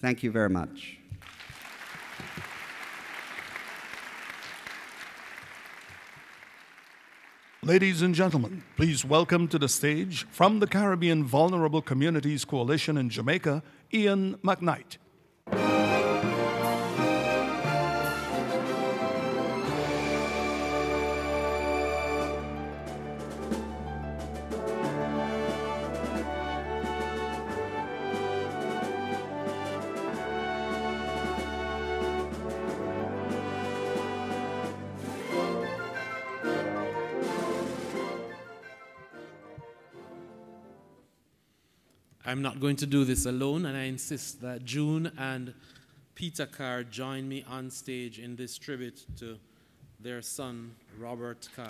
Thank you very much. Ladies and gentlemen, please welcome to the stage from the Caribbean Vulnerable Communities Coalition in Jamaica, Ian McKnight. I'm not going to do this alone, and I insist that June and Peter Carr join me on stage in this tribute to their son, Robert Carr.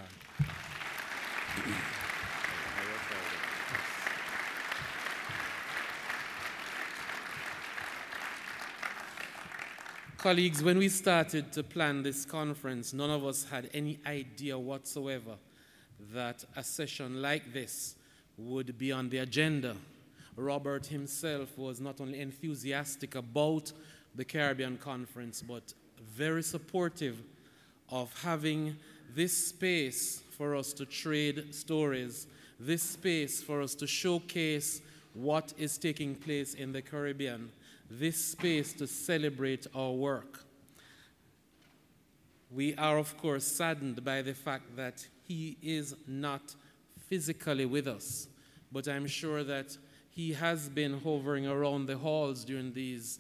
Colleagues, when we started to plan this conference, none of us had any idea whatsoever that a session like this would be on the agenda. Robert himself was not only enthusiastic about the Caribbean Conference, but very supportive of having this space for us to trade stories, this space for us to showcase what is taking place in the Caribbean, this space to celebrate our work. We are, of course, saddened by the fact that he is not physically with us, but I'm sure that he has been hovering around the halls during these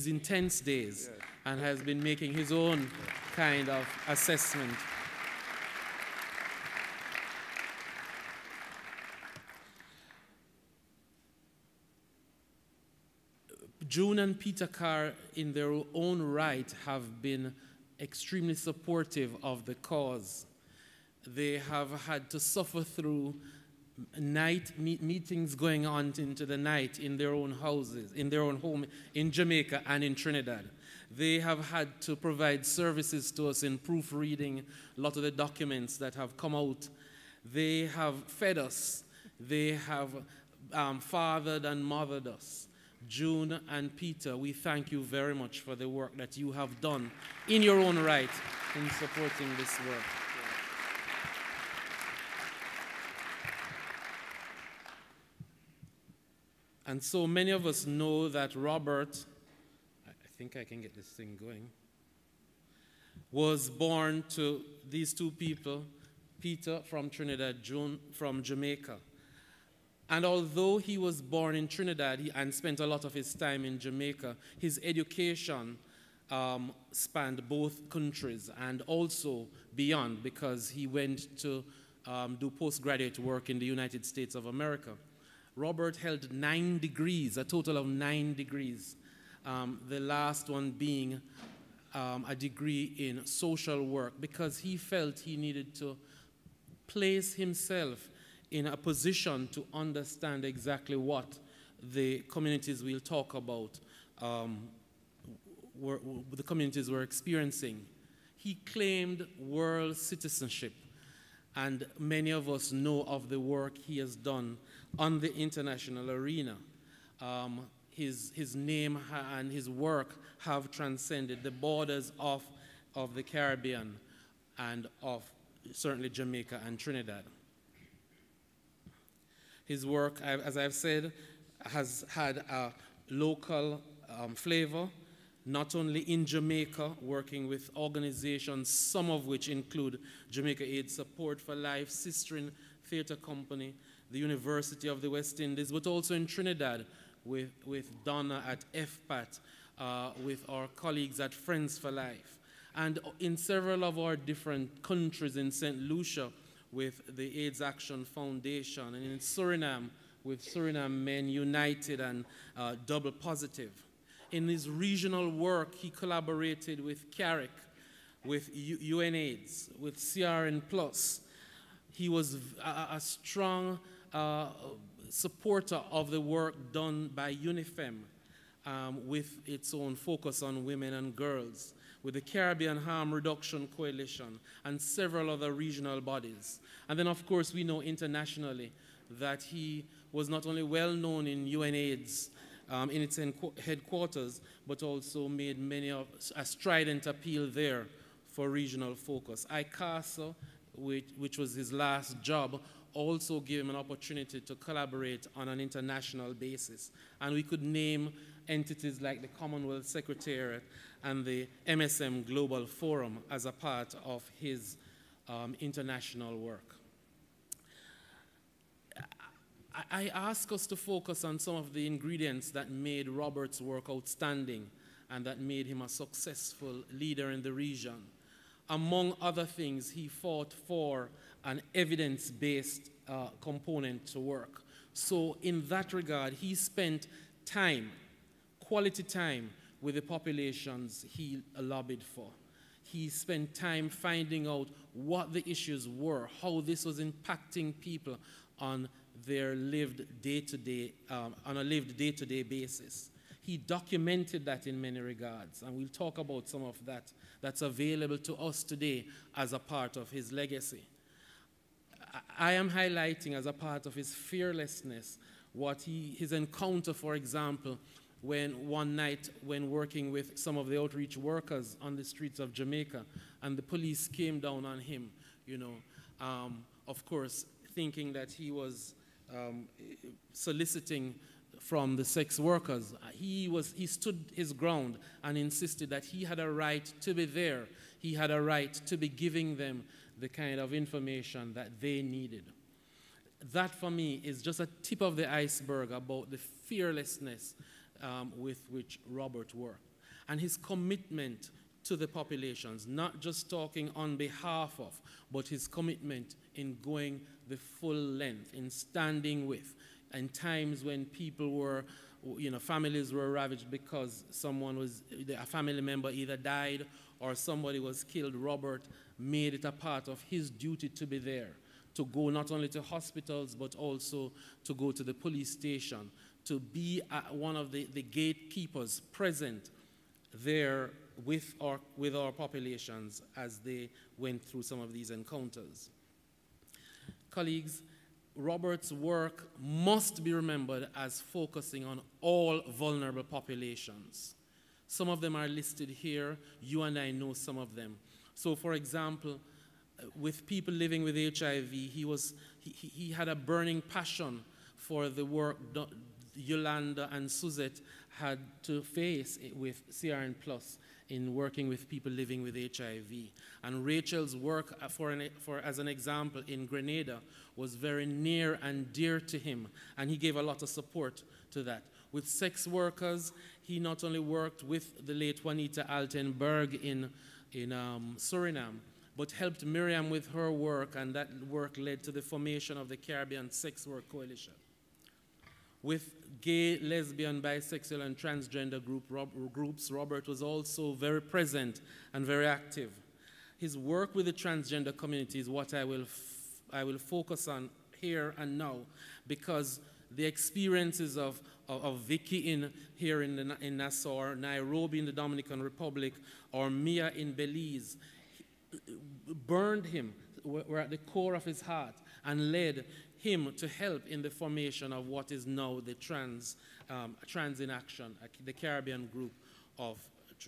intense days, and has been making his own kind of assessment. June and Peter Carr, in their own right, have been extremely supportive of the cause. They have had to suffer through meetings going on into the night in their own houses, in their own home in Jamaica and in Trinidad. They have had to provide services to us in proofreading a lot of the documents that have come out. They have fed us. They have fathered and mothered us. June and Peter, we thank you very much for the work that you have done in your own right in supporting this work. And so many of us know that Robert, I think I can get this thing going, was born to these two people, Peter from Trinidad, June from Jamaica. And although he was born in Trinidad and spent a lot of his time in Jamaica, his education spanned both countries and also beyond, because he went to do postgraduate work in the United States of America. Robert held 9 degrees, a total of 9 degrees, the last one being a degree in social work, because he felt he needed to place himself in a position to understand exactly what the communities we'll talk about, the communities were experiencing. He claimed world citizenship, and many of us know of the work he has done on the international arena. His name and his work have transcended the borders of the Caribbean and of certainly Jamaica and Trinidad. His work, as I've said, has had a local flavor, not only in Jamaica, working with organizations, some of which include Jamaica Aid Support for Life, Sistering Theatre Company, the University of the West Indies, but also in Trinidad with Donna at FPAT, with our colleagues at Friends for Life, and in several of our different countries in St. Lucia with the AIDS Action Foundation, and in Suriname with Suriname Men United and Double Positive. In his regional work, he collaborated with CARIC, with UNAIDS, with CRN+. He was a strong supporter of the work done by UNIFEM with its own focus on women and girls, with the Caribbean Harm Reduction Coalition and several other regional bodies. And then, of course, we know internationally that he was not only well known in UNAIDS in its headquarters, but also made many of a strident appeal there for regional focus. ICASA, which was his last job, also gave him an opportunity to collaborate on an international basis. And we could name entities like the Commonwealth Secretariat and the MSM Global Forum as a part of his international work. I ask us to focus on some of the ingredients that made Robert's work outstanding and that made him a successful leader in the region. Among other things, he fought for an evidence-based component to work. So in that regard, he spent time, quality time, with the populations he lobbied for. He spent time finding out what the issues were, how this was impacting people on their lived day-to-day, on a lived day-to-day basis. He documented that in many regards, and we'll talk about some of that that's available to us today as a part of his legacy. I am highlighting as a part of his fearlessness his encounter, for example, when one night when working with some of the outreach workers on the streets of Jamaica, and the police came down on him, of course, thinking that he was soliciting from the sex workers. He stood his ground and insisted that he had a right to be there. He had a right to be giving them the kind of information that they needed. That, for me, is just a tip of the iceberg about the fearlessness with which Robert worked, and his commitment to the populations, not just talking on behalf of, but his commitment in going the full length, in standing with, in times when people were, families were ravaged because a family member either died or somebody was killed. Robert made it a part of his duty to be there, to go not only to hospitals, but also to go to the police station, to be one of the gatekeepers present there with our populations as they went through some of these encounters. Colleagues, Robert's work must be remembered as focusing on all vulnerable populations. Some of them are listed here. You and I know some of them. So, for example, with people living with HIV, he had a burning passion for the work Yolanda and Suzette had to face with CRN Plus in working with people living with HIV. And Rachel's work, as an example, in Grenada was very near and dear to him, and he gave a lot of support to that. With sex workers, he not only worked with the late Juanita Altenberg in Suriname, but helped Miriam with her work, and that work led to the formation of the Caribbean Sex Work Coalition. With gay, lesbian, bisexual, and transgender groups, Robert was also very present and very active. His work with the transgender community is what I will focus on here and now, because the experiences of Vicky here in Nassau, Nairobi in the Dominican Republic, or Mia in Belize, burned him, were at the core of his heart, and led him to help in the formation of what is now the Trans in Action, the Caribbean group of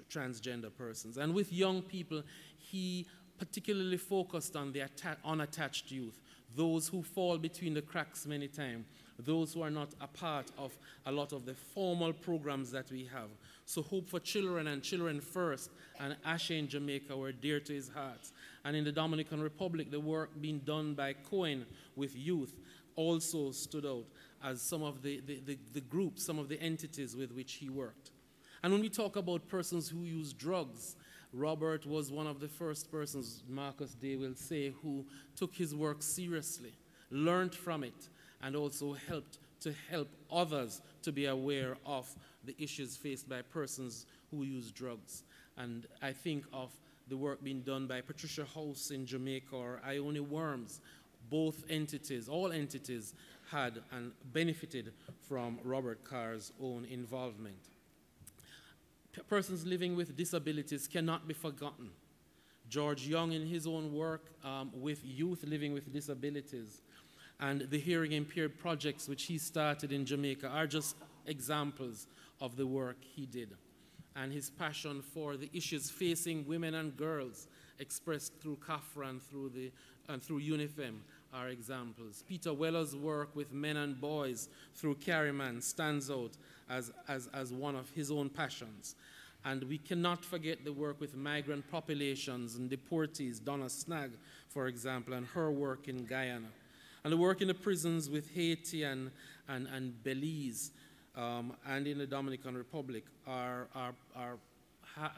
transgender persons. And with young people, he particularly focused on the unattached youth, those who fall between the cracks many times, those who are not a part of a lot of the formal programs that we have. So Hope for Children and Children First and Ashe in Jamaica were dear to his heart. And in the Dominican Republic, the work being done by Cohen with youth also stood out as some of the groups, some of the entities with which he worked. And when we talk about persons who use drugs, Robert was one of the first persons, Marcus Day will say, who took his work seriously, learned from it, and also helped to help others to be aware of the issues faced by persons who use drugs. And I think of the work being done by Patricia House in Jamaica or Ione Worms. Both entities, all entities, had and benefited from Robert Carr's own involvement. Persons living with disabilities cannot be forgotten. George Young, in his own work with youth living with disabilities, and the hearing impaired projects which he started in Jamaica are just examples of the work he did. And his passion for the issues facing women and girls expressed through CAFRA and through UNIFEM are examples. Peter Weller's work with men and boys through Carryman stands out as one of his own passions. And we cannot forget the work with migrant populations and deportees, Donna Snag, for example, and her work in Guyana. And the work in the prisons with Haiti and Belize and in the Dominican Republic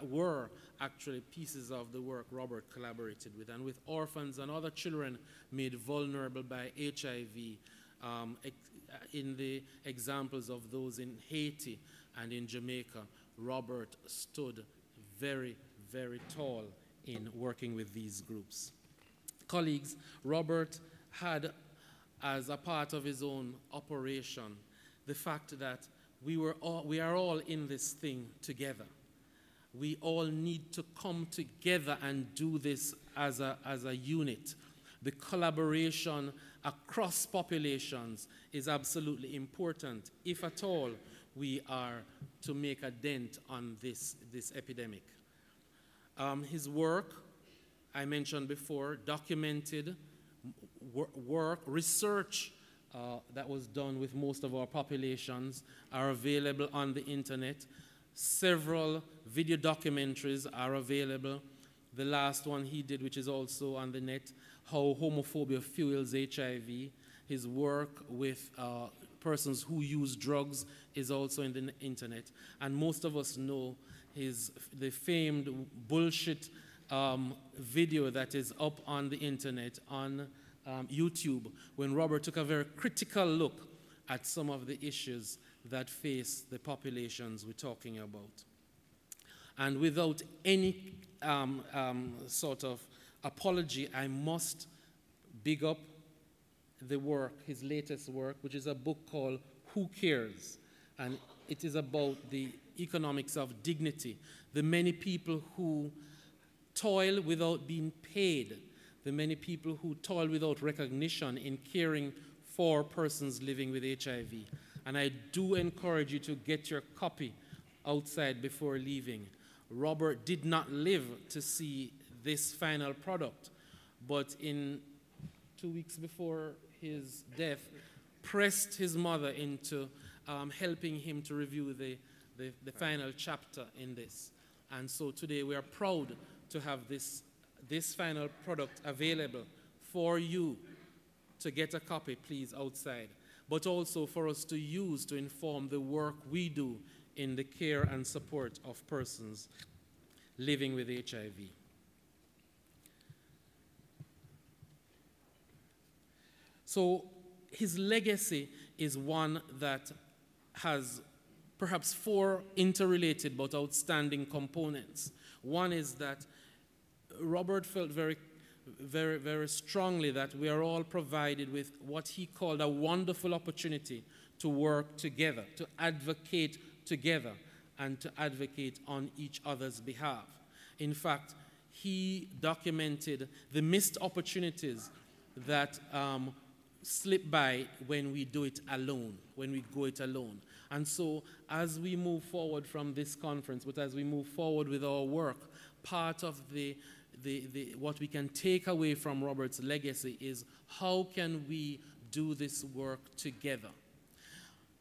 were actually pieces of the work Robert collaborated with, and with orphans and other children made vulnerable by HIV, in the examples of those in Haiti and in Jamaica, Robert stood very, very tall in working with these groups. Colleagues, Robert had, as a part of his own operation, the fact that we are all in this thing together. We all need to come together and do this as a unit. The collaboration across populations is absolutely important, if at all we are to make a dent on this epidemic. His work, I mentioned before, documented work, research that was done with most of our populations are available on the internet. Several video documentaries are available. The last one he did, which is also on the net, How Homophobia Fuels HIV. His work with persons who use drugs is also in the internet. And most of us know the famed bullshit video that is up on the internet on YouTube, when Robert took a very critical look at some of the issues that face the populations we're talking about. And without any sort of apology, I must big up the work, his latest work, which is a book called Who Cares? And it is about the economics of dignity, the many people who toil without being paid, the many people who toil without recognition in caring for persons living with HIV. And I do encourage you to get your copy outside before leaving. Robert did not live to see this final product, but in 2 weeks before his death, pressed his mother into helping him to review the final chapter in this. And so today we are proud to have this final product available for you to get a copy, please, outside, but also for us to use to inform the work we do in the care and support of persons living with HIV. So his legacy is one that has perhaps 4 interrelated but outstanding components. One is that Robert felt very, very, very strongly that we are all provided with what he called a wonderful opportunity to work together, to advocate together, and to advocate on each other's behalf. In fact, he documented the missed opportunities that slip by when we do it alone, when we go it alone. And so as we move forward from this conference, but as we move forward with our work, part of what we can take away from Robert's legacy is how can we do this work together?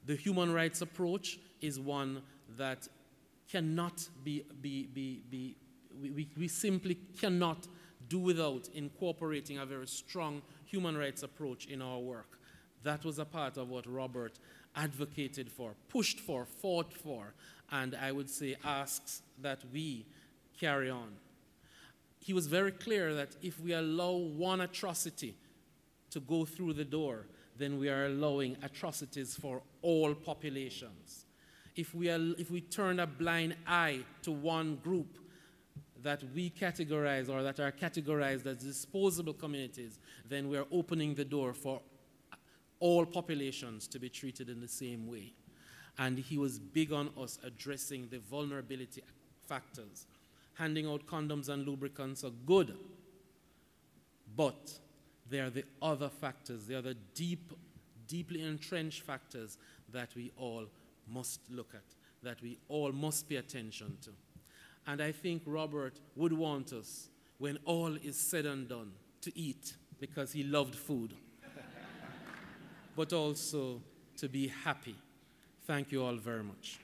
The human rights approach is one that cannot we simply cannot do without incorporating a very strong human rights approach in our work. That was a part of what Robert advocated for, pushed for, fought for, and I would say asks that we carry on. He was very clear that if we allow one atrocity to go through the door, then we are allowing atrocities for all populations. If we turn a blind eye to one group that we categorize or that are categorized as disposable communities, then we are opening the door for all populations to be treated in the same way. And he was big on us addressing the vulnerability factors. Handing out condoms and lubricants are good, but they are the other factors, they are the deeply entrenched factors that we all must look at, that we all must pay attention to. And I think Robert would want us, when all is said and done, to eat, because he loved food, but also to be happy. Thank you all very much.